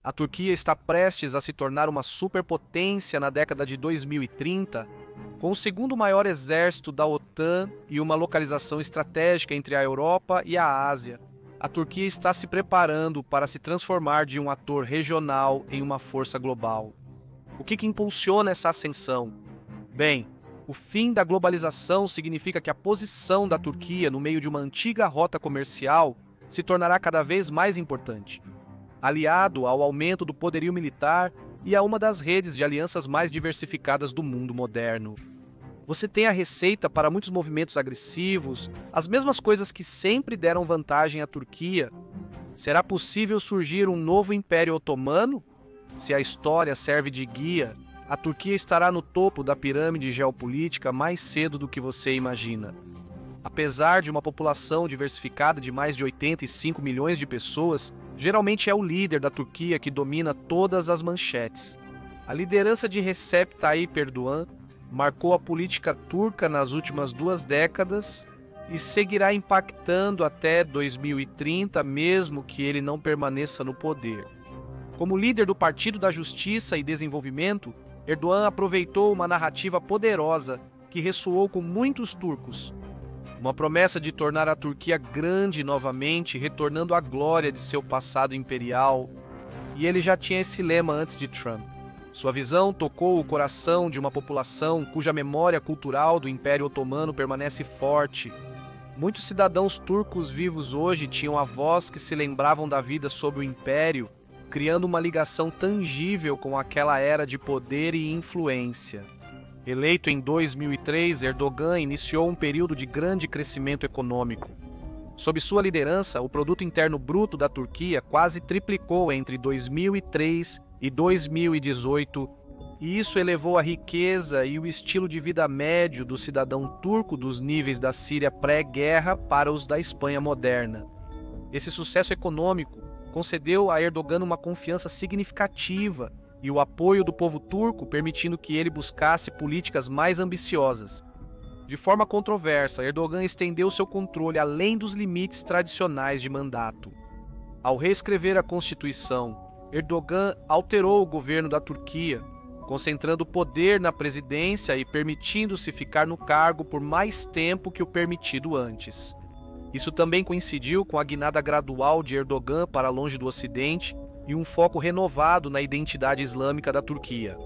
A Turquia está prestes a se tornar uma superpotência na década de 2030, com o segundo maior exército da OTAN e uma localização estratégica entre a Europa e a Ásia. A Turquia está se preparando para se transformar de um ator regional em uma força global. O que impulsiona essa ascensão? Bem, o fim da globalização significa que a posição da Turquia no meio de uma antiga rota comercial se tornará cada vez mais importante, aliado ao aumento do poderio militar e a uma das redes de alianças mais diversificadas do mundo moderno. Você tem a receita para muitos movimentos agressivos, as mesmas coisas que sempre deram vantagem à Turquia. Será possível surgir um novo Império Otomano? Se a história serve de guia, a Turquia estará no topo da pirâmide geopolítica mais cedo do que você imagina. Apesar de uma população diversificada de mais de 85 milhões de pessoas, geralmente é o líder da Turquia que domina todas as manchetes. A liderança de Recep Tayyip Erdogan marcou a política turca nas últimas 2 décadas e seguirá impactando até 2030, mesmo que ele não permaneça no poder. Como líder do Partido da Justiça e Desenvolvimento, Erdogan aproveitou uma narrativa poderosa que ressoou com muitos turcos. Uma promessa de tornar a Turquia grande novamente, retornando à glória de seu passado imperial. E ele já tinha esse lema antes de Trump. Sua visão tocou o coração de uma população cuja memória cultural do Império Otomano permanece forte. Muitos cidadãos turcos vivos hoje tinham avós que se lembravam da vida sob o Império, criando uma ligação tangível com aquela era de poder e influência. Eleito em 2003, Erdogan iniciou um período de grande crescimento econômico. Sob sua liderança, o produto interno bruto da Turquia quase triplicou entre 2003 e 2018, e isso elevou a riqueza e o estilo de vida médio do cidadão turco dos níveis da Síria pré-guerra para os da Espanha moderna. Esse sucesso econômico concedeu a Erdogan uma confiança significativa e o apoio do povo turco, permitindo que ele buscasse políticas mais ambiciosas. De forma controversa, Erdogan estendeu seu controle além dos limites tradicionais de mandato. Ao reescrever a Constituição, Erdogan alterou o governo da Turquia, concentrando poder na presidência e permitindo-se ficar no cargo por mais tempo que o permitido antes. Isso também coincidiu com a guinada gradual de Erdogan para longe do Ocidente e um foco renovado na identidade islâmica da Turquia.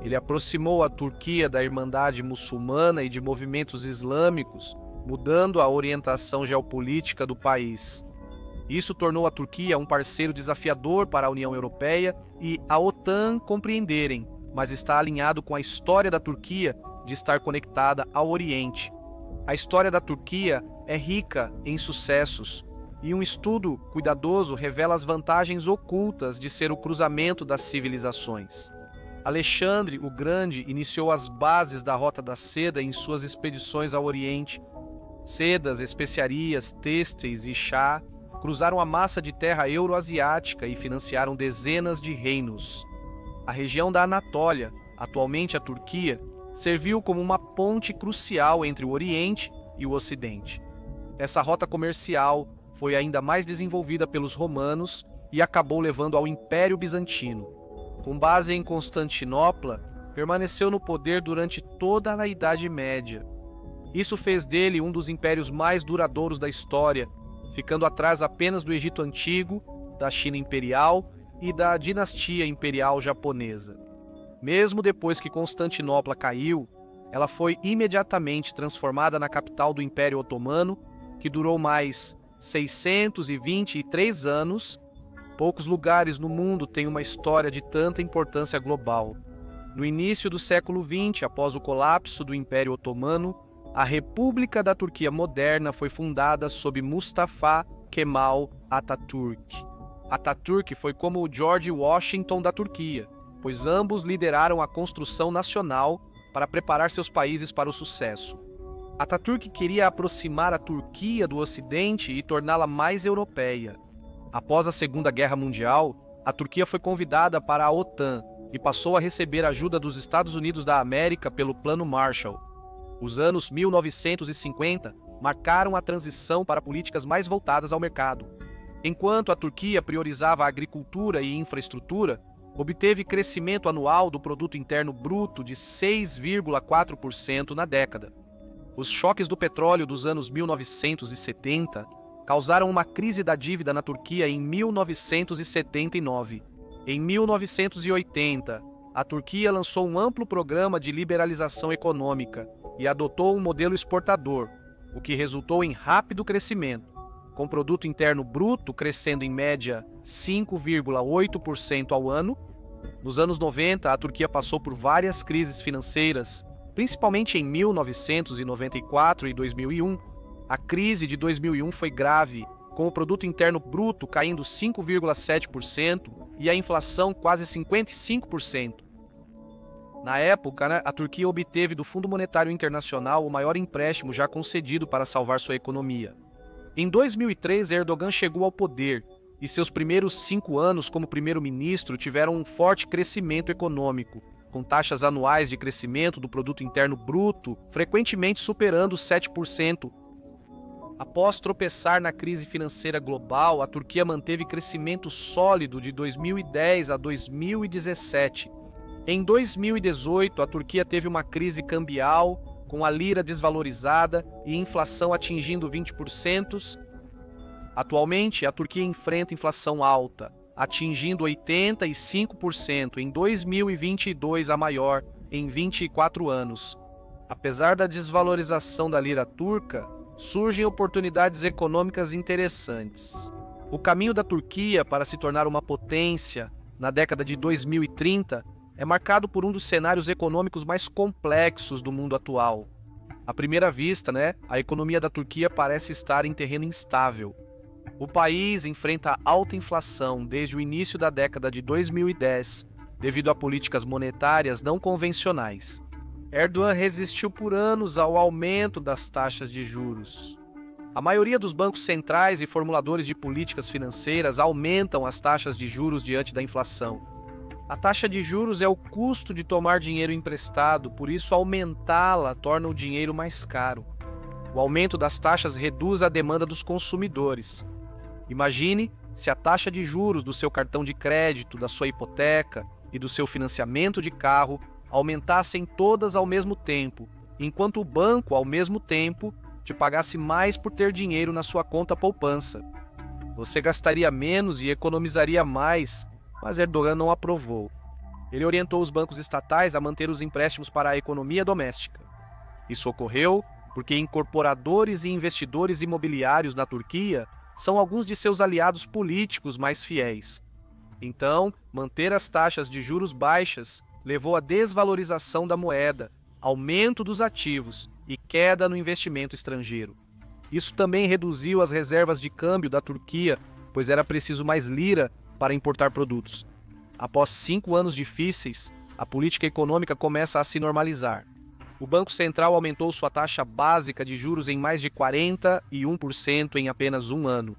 Ele aproximou a Turquia da Irmandade Muçulmana e de movimentos islâmicos, mudando a orientação geopolítica do país. Isso tornou a Turquia um parceiro desafiador para a União Europeia e a OTAN compreenderem, mas está alinhado com a história da Turquia de estar conectada ao Oriente. A história da Turquia é rica em sucessos, e um estudo cuidadoso revela as vantagens ocultas de ser o cruzamento das civilizações. Alexandre o Grande iniciou as bases da Rota da Seda em suas expedições ao Oriente. Sedas, especiarias, têxteis e chá cruzaram a massa de terra euroasiática e financiaram dezenas de reinos. A região da Anatólia, atualmente a Turquia, serviu como uma ponte crucial entre o Oriente e o Ocidente. Essa rota comercial foi ainda mais desenvolvida pelos romanos e acabou levando ao Império Bizantino. Com base em Constantinopla, permaneceu no poder durante toda a Idade Média. Isso fez dele um dos impérios mais duradouros da história, ficando atrás apenas do Egito Antigo, da China Imperial e da dinastia imperial japonesa. Mesmo depois que Constantinopla caiu, ela foi imediatamente transformada na capital do Império Otomano, que durou mais 623 anos. Poucos lugares no mundo têm uma história de tanta importância global. No início do século XX, após o colapso do Império Otomano, a República da Turquia moderna foi fundada sob Mustafa Kemal Atatürk. Atatürk foi como o George Washington da Turquia, pois ambos lideraram a construção nacional para preparar seus países para o sucesso. Atatürk queria aproximar a Turquia do Ocidente e torná-la mais europeia. Após a Segunda Guerra Mundial, a Turquia foi convidada para a OTAN e passou a receber ajuda dos Estados Unidos da América pelo Plano Marshall. Os anos 1950 marcaram a transição para políticas mais voltadas ao mercado. Enquanto a Turquia priorizava a agricultura e infraestrutura, obteve crescimento anual do produto interno bruto de 6,4% na década. Os choques do petróleo dos anos 1970 causaram uma crise da dívida na Turquia em 1979. Em 1980, a Turquia lançou um amplo programa de liberalização econômica e adotou um modelo exportador, o que resultou em rápido crescimento, com o produto interno bruto crescendo em média 5,8% ao ano. Nos anos 90, a Turquia passou por várias crises financeiras, principalmente em 1994 e 2001. A crise de 2001 foi grave, com o produto interno bruto caindo 5,7% e a inflação quase 55%. Na época, a Turquia obteve do Fundo Monetário Internacional o maior empréstimo já concedido para salvar sua economia. Em 2003, Erdogan chegou ao poder e seus primeiros 5 anos como primeiro-ministro tiveram um forte crescimento econômico, com taxas anuais de crescimento do produto interno bruto frequentemente superando 7%. Após tropeçar na crise financeira global, a Turquia manteve crescimento sólido de 2010 a 2017. Em 2018, a Turquia teve uma crise cambial, com a lira desvalorizada e inflação atingindo 20%. Atualmente, a Turquia enfrenta inflação alta, atingindo 85% em 2022, a maior em 24 anos. Apesar da desvalorização da lira turca, surgem oportunidades econômicas interessantes. O caminho da Turquia para se tornar uma potência na década de 2030 é marcado por um dos cenários econômicos mais complexos do mundo atual. À primeira vista, a economia da Turquia parece estar em terreno instável. O país enfrenta alta inflação desde o início da década de 2010, devido a políticas monetárias não convencionais. Erdogan resistiu por anos ao aumento das taxas de juros. A maioria dos bancos centrais e formuladores de políticas financeiras aumentam as taxas de juros diante da inflação. A taxa de juros é o custo de tomar dinheiro emprestado, por isso aumentá-la torna o dinheiro mais caro. O aumento das taxas reduz a demanda dos consumidores. Imagine se a taxa de juros do seu cartão de crédito, da sua hipoteca e do seu financiamento de carro aumentassem todas ao mesmo tempo, enquanto o banco, ao mesmo tempo, te pagasse mais por ter dinheiro na sua conta poupança. Você gastaria menos e economizaria mais, mas Erdogan não aprovou. Ele orientou os bancos estatais a manter os empréstimos para a economia doméstica. Isso ocorreu porque incorporadores e investidores imobiliários na Turquia são alguns de seus aliados políticos mais fiéis. Então, manter as taxas de juros baixas levou à desvalorização da moeda, aumento dos ativos e queda no investimento estrangeiro. Isso também reduziu as reservas de câmbio da Turquia, pois era preciso mais lira para importar produtos. Após 5 anos difíceis, a política econômica começa a se normalizar. O Banco Central aumentou sua taxa básica de juros em mais de 41% em apenas um ano.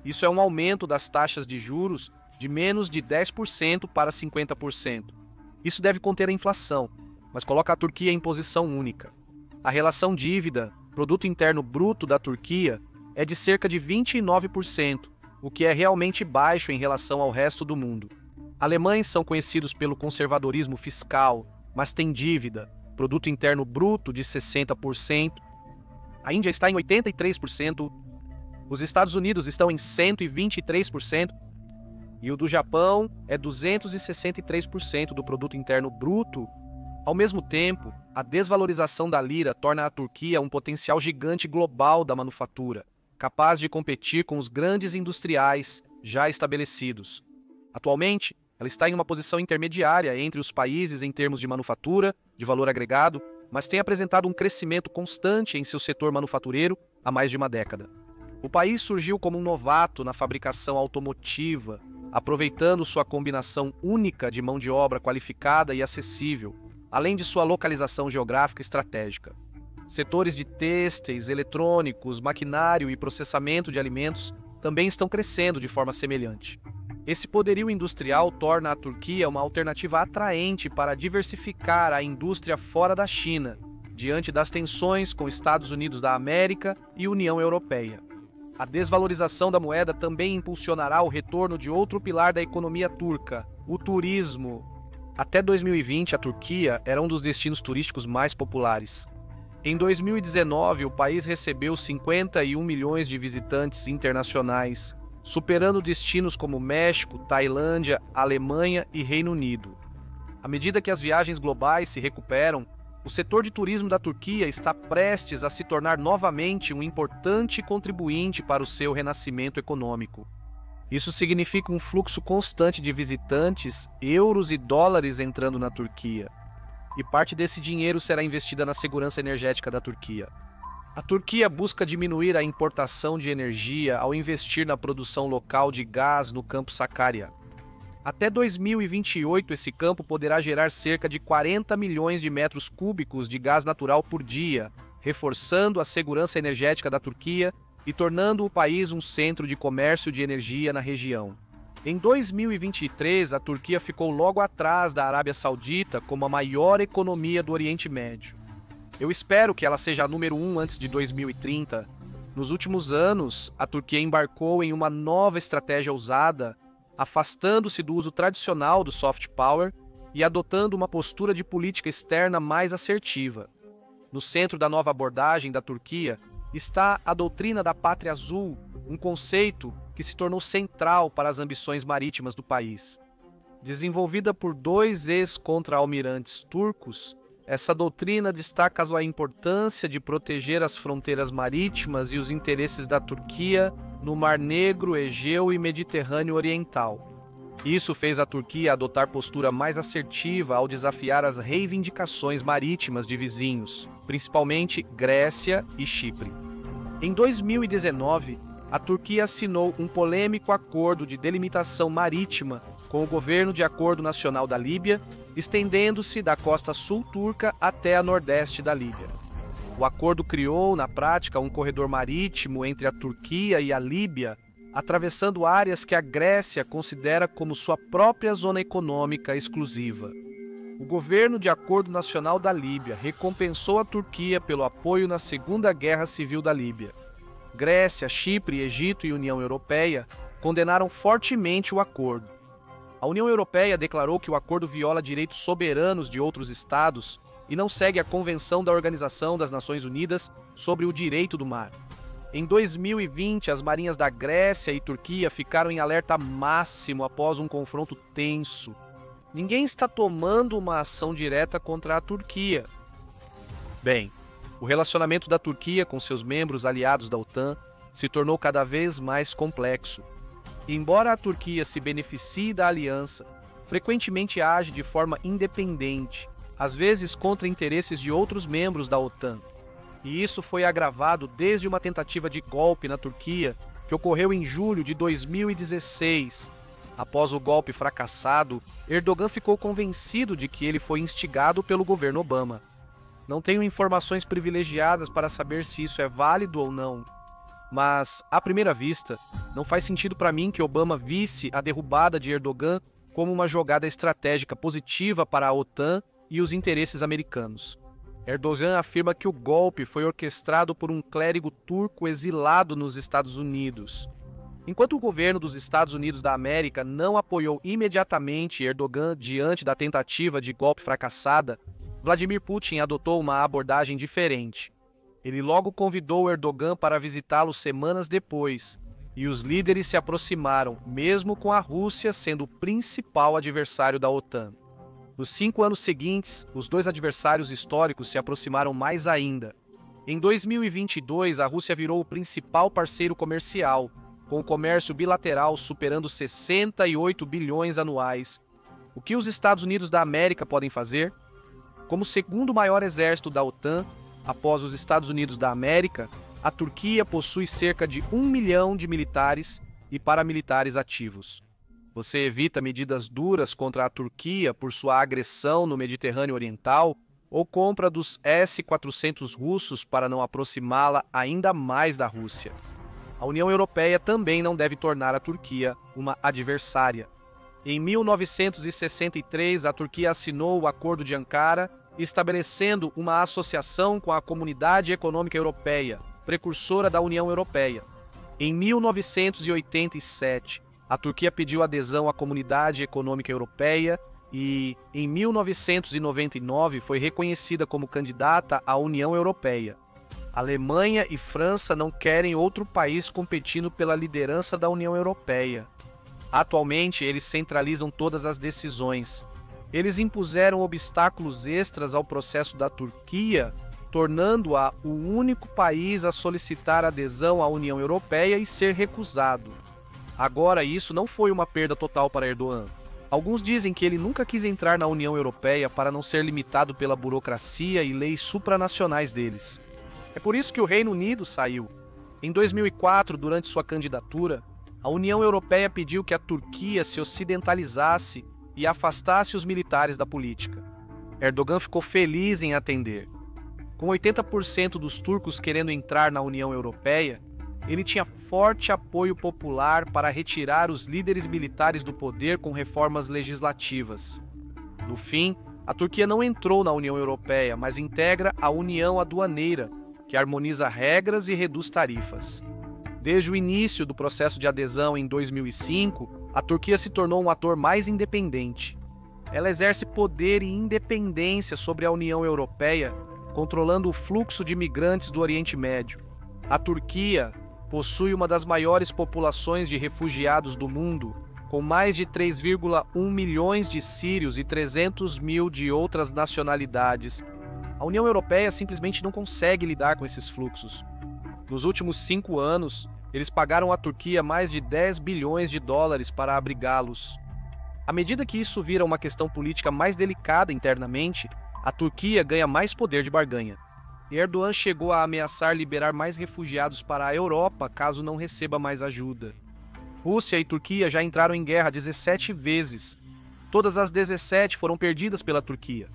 Isso é um aumento das taxas de juros de menos de 10% para 50%. Isso deve conter a inflação, mas coloca a Turquia em posição única. A relação dívida-produto interno bruto da Turquia é de cerca de 29%, o que é realmente baixo em relação ao resto do mundo. Alemães são conhecidos pelo conservadorismo fiscal, mas têm dívida, produto interno bruto de 60%. A Índia está em 83%, os Estados Unidos estão em 123%, e o do Japão é 263% do produto interno bruto. Ao mesmo tempo, a desvalorização da lira torna a Turquia um potencial gigante global da manufatura, capaz de competir com os grandes industriais já estabelecidos. Atualmente, ela está em uma posição intermediária entre os países em termos de manufatura, de valor agregado, mas tem apresentado um crescimento constante em seu setor manufatureiro há mais de uma década. O país surgiu como um novato na fabricação automotiva, aproveitando sua combinação única de mão de obra qualificada e acessível, além de sua localização geográfica estratégica. Setores de têxteis, eletrônicos, maquinário e processamento de alimentos também estão crescendo de forma semelhante. Esse poderio industrial torna a Turquia uma alternativa atraente para diversificar a indústria fora da China, diante das tensões com Estados Unidos da América e União Europeia. A desvalorização da moeda também impulsionará o retorno de outro pilar da economia turca, o turismo. Até 2020, a Turquia era um dos destinos turísticos mais populares. Em 2019, o país recebeu 51 milhões de visitantes internacionais, superando destinos como México, Tailândia, Alemanha e Reino Unido. À medida que as viagens globais se recuperam, o setor de turismo da Turquia está prestes a se tornar novamente um importante contribuinte para o seu renascimento econômico. Isso significa um fluxo constante de visitantes, euros e dólares entrando na Turquia. E parte desse dinheiro será investida na segurança energética da Turquia. A Turquia busca diminuir a importação de energia ao investir na produção local de gás no campo Sakarya. Até 2028, esse campo poderá gerar cerca de 40 milhões de metros cúbicos de gás natural por dia, reforçando a segurança energética da Turquia e tornando o país um centro de comércio de energia na região. Em 2023, a Turquia ficou logo atrás da Arábia Saudita como a maior economia do Oriente Médio. Eu espero que ela seja a número 1 antes de 2030. Nos últimos anos, a Turquia embarcou em uma nova estratégia ousada, afastando-se do uso tradicional do soft power e adotando uma postura de política externa mais assertiva. No centro da nova abordagem da Turquia está a doutrina da Pátria Azul, um conceito que se tornou central para as ambições marítimas do país. Desenvolvida por 2 ex-contra-almirantes turcos, essa doutrina destaca a importância de proteger as fronteiras marítimas e os interesses da Turquia no Mar Negro, Egeu e Mediterrâneo Oriental. Isso fez a Turquia adotar postura mais assertiva ao desafiar as reivindicações marítimas de vizinhos, principalmente Grécia e Chipre. Em 2019, a Turquia assinou um polêmico acordo de delimitação marítima com o governo de Acordo Nacional da Líbia, estendendo-se da costa sul turca até a nordeste da Líbia. O acordo criou, na prática, um corredor marítimo entre a Turquia e a Líbia, atravessando áreas que a Grécia considera como sua própria zona econômica exclusiva. O governo de Acordo Nacional da Líbia recompensou a Turquia pelo apoio na Segunda Guerra Civil da Líbia. Grécia, Chipre, Egito e União Europeia condenaram fortemente o acordo. A União Europeia declarou que o acordo viola direitos soberanos de outros estados e não segue a Convenção da Organização das Nações Unidas sobre o Direito do Mar. Em 2020, as marinhas da Grécia e Turquia ficaram em alerta máximo após um confronto tenso. Ninguém está tomando uma ação direta contra a Turquia. Bem, o relacionamento da Turquia com seus membros aliados da OTAN se tornou cada vez mais complexo. Embora a Turquia se beneficie da aliança, frequentemente age de forma independente, às vezes contra interesses de outros membros da OTAN. E isso foi agravado desde uma tentativa de golpe na Turquia que ocorreu em julho de 2016. Após o golpe fracassado, Erdogan ficou convencido de que ele foi instigado pelo governo Obama. Não tenho informações privilegiadas para saber se isso é válido ou não, mas, à primeira vista, não faz sentido para mim que Obama visse a derrubada de Erdogan como uma jogada estratégica positiva para a OTAN e os interesses americanos. Erdogan afirma que o golpe foi orquestrado por um clérigo turco exilado nos Estados Unidos. Enquanto o governo dos Estados Unidos da América não apoiou imediatamente Erdogan diante da tentativa de golpe fracassada, Vladimir Putin adotou uma abordagem diferente. Ele logo convidou Erdogan para visitá-lo semanas depois, e os líderes se aproximaram, mesmo com a Rússia sendo o principal adversário da OTAN. Nos 5 anos seguintes, os dois adversários históricos se aproximaram mais ainda. Em 2022, a Rússia virou o principal parceiro comercial, com o comércio bilateral superando 68 bilhões anuais. O que os Estados Unidos da América podem fazer? Como segundo maior exército da OTAN, após os Estados Unidos da América, a Turquia possui cerca de 1 milhão de militares e paramilitares ativos. Você evita medidas duras contra a Turquia por sua agressão no Mediterrâneo Oriental ou compra dos S-400 russos para não aproximá-la ainda mais da Rússia. A União Europeia também não deve tornar a Turquia uma adversária. Em 1963, a Turquia assinou o Acordo de Ankara, estabelecendo uma associação com a Comunidade Econômica Europeia, precursora da União Europeia. Em 1987, a Turquia pediu adesão à Comunidade Econômica Europeia e, em 1999, foi reconhecida como candidata à União Europeia. Alemanha e França não querem outro país competindo pela liderança da União Europeia. Atualmente, eles centralizam todas as decisões. Eles impuseram obstáculos extras ao processo da Turquia, tornando-a o único país a solicitar adesão à União Europeia e ser recusado. Agora, isso não foi uma perda total para Erdogan. Alguns dizem que ele nunca quis entrar na União Europeia para não ser limitado pela burocracia e leis supranacionais deles. É por isso que o Reino Unido saiu. Em 2004, durante sua candidatura, a União Europeia pediu que a Turquia se ocidentalizasse e afastasse os militares da política. Erdogan ficou feliz em atender. Com 80% dos turcos querendo entrar na União Europeia, ele tinha forte apoio popular para retirar os líderes militares do poder com reformas legislativas. No fim, a Turquia não entrou na União Europeia, mas integra a União Aduaneira, que harmoniza regras e reduz tarifas. Desde o início do processo de adesão em 2005, a Turquia se tornou um ator mais independente. Ela exerce poder e independência sobre a União Europeia, controlando o fluxo de imigrantes do Oriente Médio. A Turquia possui uma das maiores populações de refugiados do mundo, com mais de 3,1 milhões de sírios e 300 mil de outras nacionalidades. A União Europeia simplesmente não consegue lidar com esses fluxos. Nos últimos 5 anos, eles pagaram à Turquia mais de 10 bilhões de dólares para abrigá-los. À medida que isso vira uma questão política mais delicada internamente, a Turquia ganha mais poder de barganha. Erdogan chegou a ameaçar liberar mais refugiados para a Europa caso não receba mais ajuda. Rússia e Turquia já entraram em guerra 17 vezes. Todas as 17 foram perdidas pela Turquia.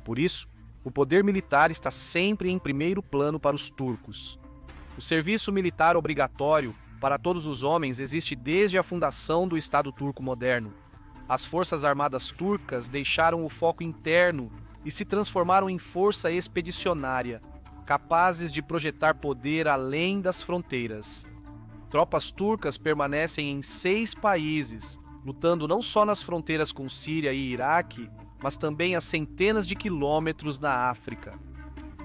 Por isso, o poder militar está sempre em primeiro plano para os turcos. O serviço militar obrigatório para todos os homens existe desde a fundação do Estado turco moderno. As forças armadas turcas deixaram o foco interno e se transformaram em força expedicionária, capazes de projetar poder além das fronteiras. Tropas turcas permanecem em 6 países, lutando não só nas fronteiras com Síria e Iraque, mas também a centenas de quilômetros na África.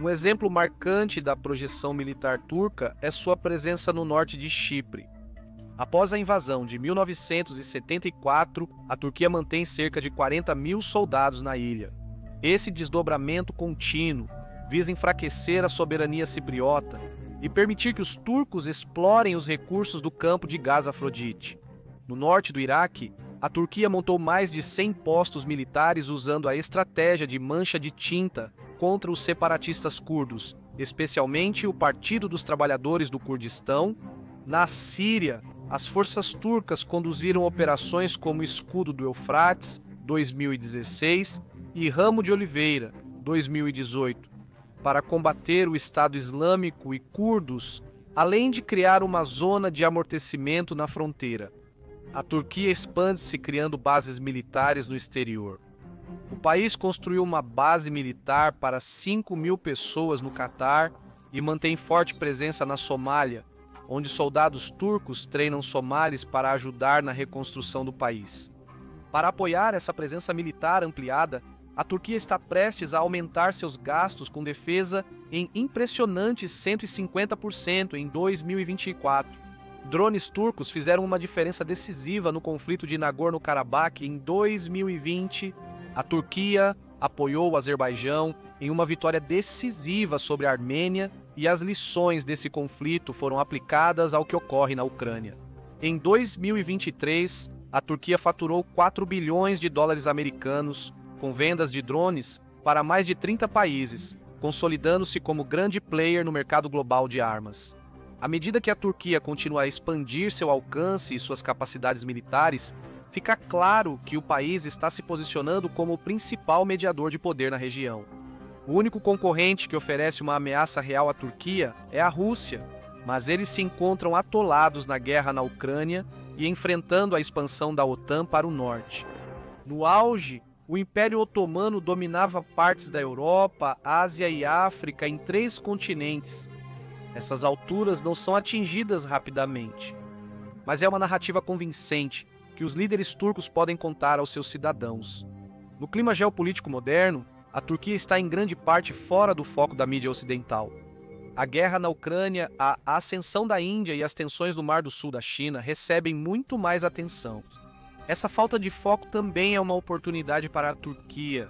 Um exemplo marcante da projeção militar turca é sua presença no norte de Chipre. Após a invasão de 1974, a Turquia mantém cerca de 40 mil soldados na ilha. Esse desdobramento contínuo visa enfraquecer a soberania cipriota e permitir que os turcos explorem os recursos do campo de gás Afrodite. No norte do Iraque, a Turquia montou mais de 100 postos militares usando a estratégia de mancha de tinta contra os separatistas curdos, especialmente o Partido dos Trabalhadores do Kurdistão. Na Síria, as forças turcas conduziram operações como Escudo do Eufrates, 2016, e Ramo de Oliveira, 2018, para combater o Estado Islâmico e curdos, além de criar uma zona de amortecimento na fronteira. A Turquia expande-se criando bases militares no exterior. O país construiu uma base militar para 5 mil pessoas no Catar e mantém forte presença na Somália, onde soldados turcos treinam somalis para ajudar na reconstrução do país. Para apoiar essa presença militar ampliada, a Turquia está prestes a aumentar seus gastos com defesa em impressionantes 150% em 2024. Drones turcos fizeram uma diferença decisiva no conflito de Nagorno-Karabakh em 2020. A Turquia apoiou o Azerbaijão em uma vitória decisiva sobre a Armênia e as lições desse conflito foram aplicadas ao que ocorre na Ucrânia. Em 2023, a Turquia faturou 4 bilhões de dólares americanos com vendas de drones para mais de 30 países, consolidando-se como grande player no mercado global de armas. À medida que a Turquia continua a expandir seu alcance e suas capacidades militares, fica claro que o país está se posicionando como o principal mediador de poder na região. O único concorrente que oferece uma ameaça real à Turquia é a Rússia, mas eles se encontram atolados na guerra na Ucrânia e enfrentando a expansão da OTAN para o norte. No auge, o Império Otomano dominava partes da Europa, Ásia e África em 3 continentes. Essas alturas não são atingidas rapidamente, mas é uma narrativa convincente que os líderes turcos podem contar aos seus cidadãos. No clima geopolítico moderno, a Turquia está em grande parte fora do foco da mídia ocidental. A guerra na Ucrânia, a ascensão da Índia e as tensões no Mar do Sul da China recebem muito mais atenção. Essa falta de foco também é uma oportunidade para a Turquia.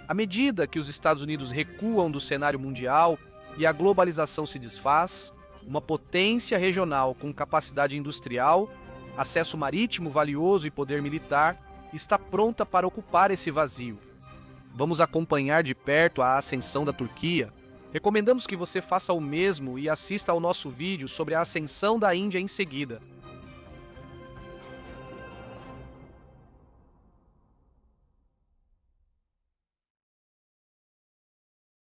À medida que os Estados Unidos recuam do cenário mundial e a globalização se desfaz, uma potência regional com capacidade industrial, acesso marítimo valioso e poder militar está pronta para ocupar esse vazio. Vamos acompanhar de perto a ascensão da Turquia. Recomendamos que você faça o mesmo e assista ao nosso vídeo sobre a ascensão da Índia em seguida.